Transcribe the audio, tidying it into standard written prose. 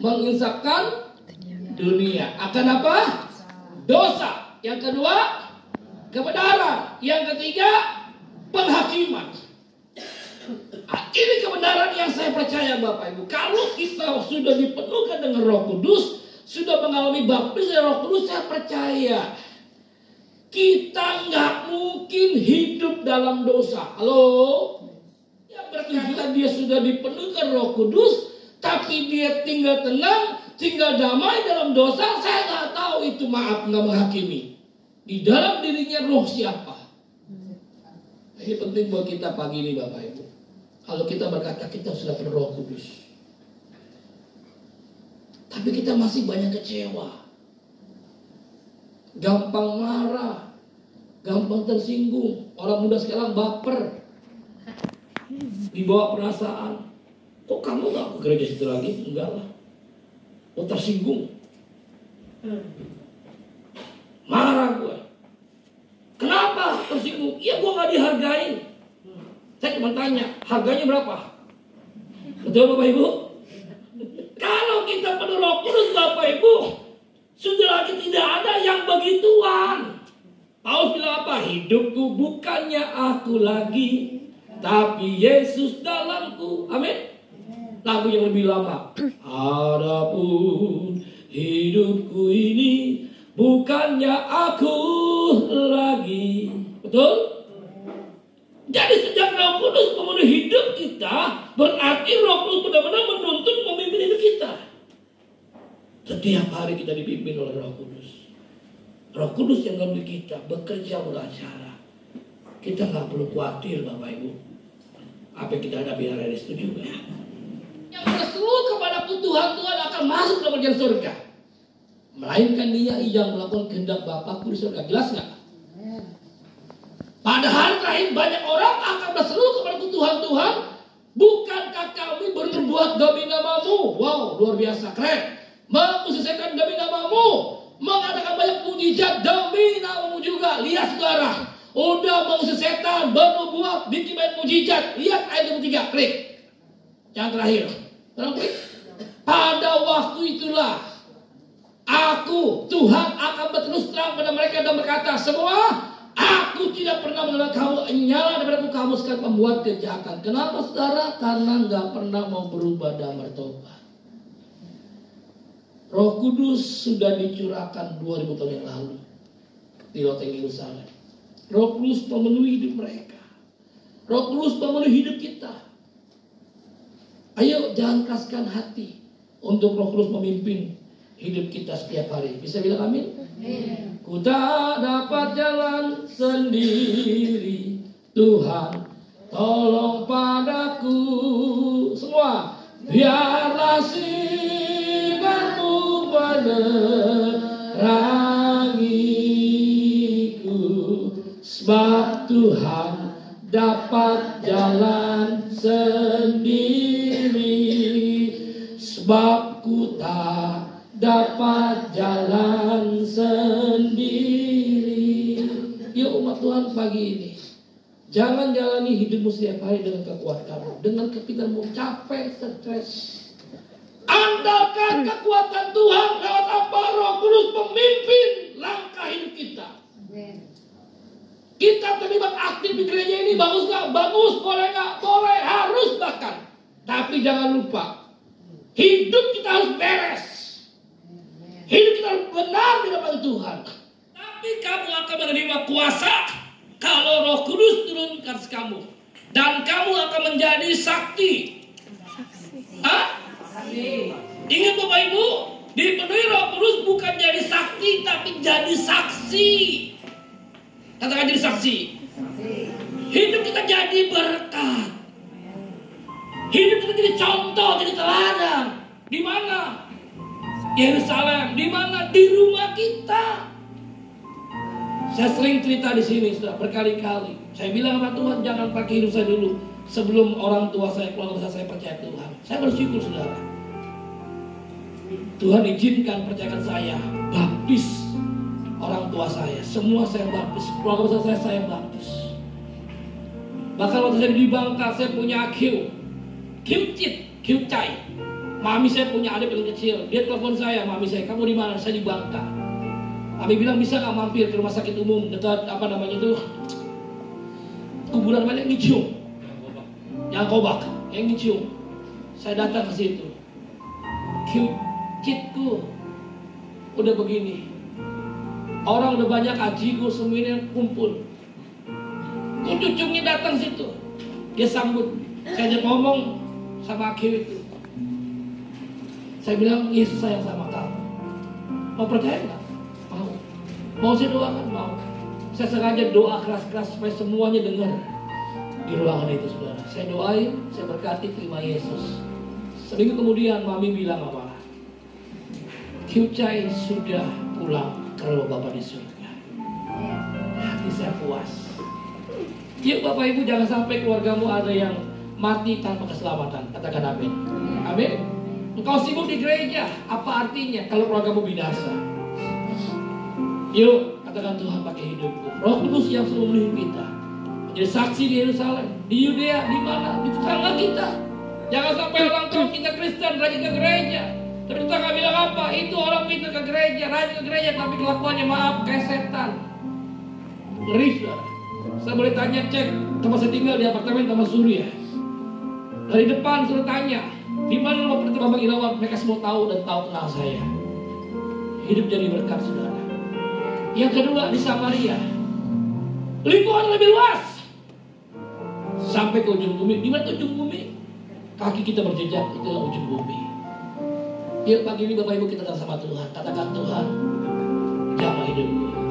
Menginsafkan dunia. Akan apa? Dosa. Yang kedua, kebenaran. Yang ketiga, penghakiman. Ini kebenaran yang saya percaya Bapak Ibu. Kalau kita sudah dipenuhkan dengan Roh Kudus, sudah mengalami baptis dari Roh Kudus, saya percaya kita nggak mungkin hidup dalam dosa. Halo? Ya berarti dia sudah dipenuhkan Roh Kudus, tapi dia tinggal tenang, tinggal damai dalam dosa. Saya nggak tahu itu, maaf, nggak menghakimi. Di dalam dirinya roh siapa? Ini penting buat kita pagi ini Bapak Ibu. Kalau kita berkata kita sudah penuh Roh Kudus, tapi kita masih banyak kecewa, gampang marah, gampang tersinggung. Orang muda sekarang baper, dibawa perasaan. Kok kamu gak ke gereja situ lagi? Enggak lah. Oh, tersinggung, marah gue. Kenapa tersinggung? Ya gue gak dihargain. Saya cuma tanya, harganya berapa? Betul Bapak Ibu? Kalau kita penuh Roh Kudus Bapak Ibu, sudah lagi tidak ada yang begituan. Paulus bilang apa? Hidupku bukannya aku lagi, tapi Yesus dalamku. Amin. Lagu yang lebih lama. Adapun hidupku ini bukannya aku lagi. Betul? Jadi sejak Roh Kudus memenuhi hidup kita, berarti Roh Kudus benar-benar menuntun memimpin hidup kita. Setiap hari kita dipimpin oleh Roh Kudus. Roh Kudus yang dalam diri kita bekerja beracara. Kita nggak perlu khawatir Bapak Ibu. Apa yang kita hadapi hari itu juga. Yang berseru kepada Tuhan akan masuk dalam kerajaan surga. Melainkan dia yang melakukan kehendak Bapakku di surga. Jelas nggak? Pada hari terakhir banyak orang akan berseru kepada Tuhan, bukankah kami berbuat demi namamu? Wow, luar biasa, keren. Memposisikan demi namamu, mengadakan banyak mujizat demi namamu juga. Lihat saudara, udah mengusir setan, bernubuat, bikin banyak mujizat. Lihat ayat 23, klik. Yang terakhir, klik. Pada waktu itulah aku, Tuhan, akan berterus terang pada mereka dan berkata, semua, aku tidak pernah mengenal kamu, nyala daripada kamu sekarang membuat kejahatan. Kenapa saudara? Karena nggak pernah mau berubah dan bertobat. Roh Kudus sudah dicurahkan 2000 tahun yang lalu di loteng Yerusalem. Roh Kudus memenuhi hidup mereka. Roh Kudus memenuhi hidup kita. Ayo jangan keraskan hati untuk Roh Kudus memimpin hidup kita setiap hari. Bisa bilang amin? Ku tak dapat jalan sendiri, Tuhan tolong padaku. Semua, biarlah sinarmu menerangiku, sebab Tuhan dapat jalan sendiri, sebab ku tak dapat jalan sendiri. Yuk umat Tuhan pagi ini, jangan jalani hidupmu setiap hari dengan kekuatanmu, dengan kepikiranmu capek, stres. Andalkan kekuatan Tuhan lewat apa? Roh Kudus memimpin langkah hidup kita. Kita terlibat aktif di gereja ini, bagus gak? Bagus, boleh gak? Boleh, harus bahkan. Tapi jangan lupa, hidup kita harus beres. Hidup kita harus benar di depan Tuhan. Tapi kamu akan menerima kuasa kalau Roh Kudus turun ke atas kamu. Dan kamu akan menjadi sakti. Hah? Ingat Bapak Ibu, dipenuhi Roh Kudus bukan jadi sakti, tapi jadi saksi. Katakan jadi saksi. Hidup kita jadi berkat. Hidup kita jadi contoh, jadi teladan. Di mana? Yerusalem. Di mana? Di rumah kita. Saya sering cerita di sini, sudah berkali-kali. Saya bilang sama Tuhan, jangan pakai hidup saya dulu sebelum orang tua saya, keluarga saya percaya Tuhan. Saya bersyukur saudara. Tuhan izinkan percayakan saya baptis orang tua saya. Semua saya baptis, keluarga saya baptis. Bahkan waktu saya di Bangka, saya punya Q-Cai. Mami saya punya adik yang kecil. Dia telepon saya, mami saya, kamu di mana? Saya di Bangka. Kami bilang bisa nggak mampir ke rumah sakit umum dekat apa namanya itu kuburan banyak Ngiciung, yang Kobak, yang Ngiciung. Saya datang ke situ. Kitku udah begini. Orang udah banyak ajiku semuanya kumpul. Cucunya datang situ. Dia sambut. Saya ajak ngomong sama Akil itu. Saya bilang, Yesus sayang sama kamu. Mau percaya nggak? Mau. Mau saya doakan? Mau. Saya sengaja doa keras-keras supaya semuanya dengar di ruangan itu, saudara. Saya doain, saya berkati, terima Yesus. Seminggu kemudian mami bilang apa? Kyucai sudah pulang ke rumah Bapa di surga. Hati saya puas. Yuk Bapak Ibu, jangan sampai keluargamu ada yang mati tanpa keselamatan. Katakan amin. Amin. Engkau sibuk di gereja, apa artinya kalau keluargamu binasa? Yuk, katakan Tuhan pakai hidupku. Roh Kudus yang selalu melihat kita. Menjadi saksi di Yerusalem, di Yudea, di mana? Di tetangga kita. Jangan sampai orang tua kita Kristen rajin ke gereja. Tapi tetangga bilang apa? Itu orang pintar ke gereja, rajin ke gereja, tapi kelakuannya maaf kayak setan. Ngeri, saudara. Saya boleh tanya, cek tempat saya tinggal di apartemen Taman Surya. Dari depan suruh tanya, di mana rumah Pendeta Bambang Irawan? Mereka semua tahu dan tahu tentang saya. Hidup jadi berkat, saudara. Yang kedua di Samaria, lingkungan lebih luas sampai ke ujung bumi. Di mana ujung bumi? Kaki kita berjejak, itulah ujung bumi. Yuk pagi ini Bapak Ibu kita datang sama Tuhan. Katakan Tuhan, jamah hidupku.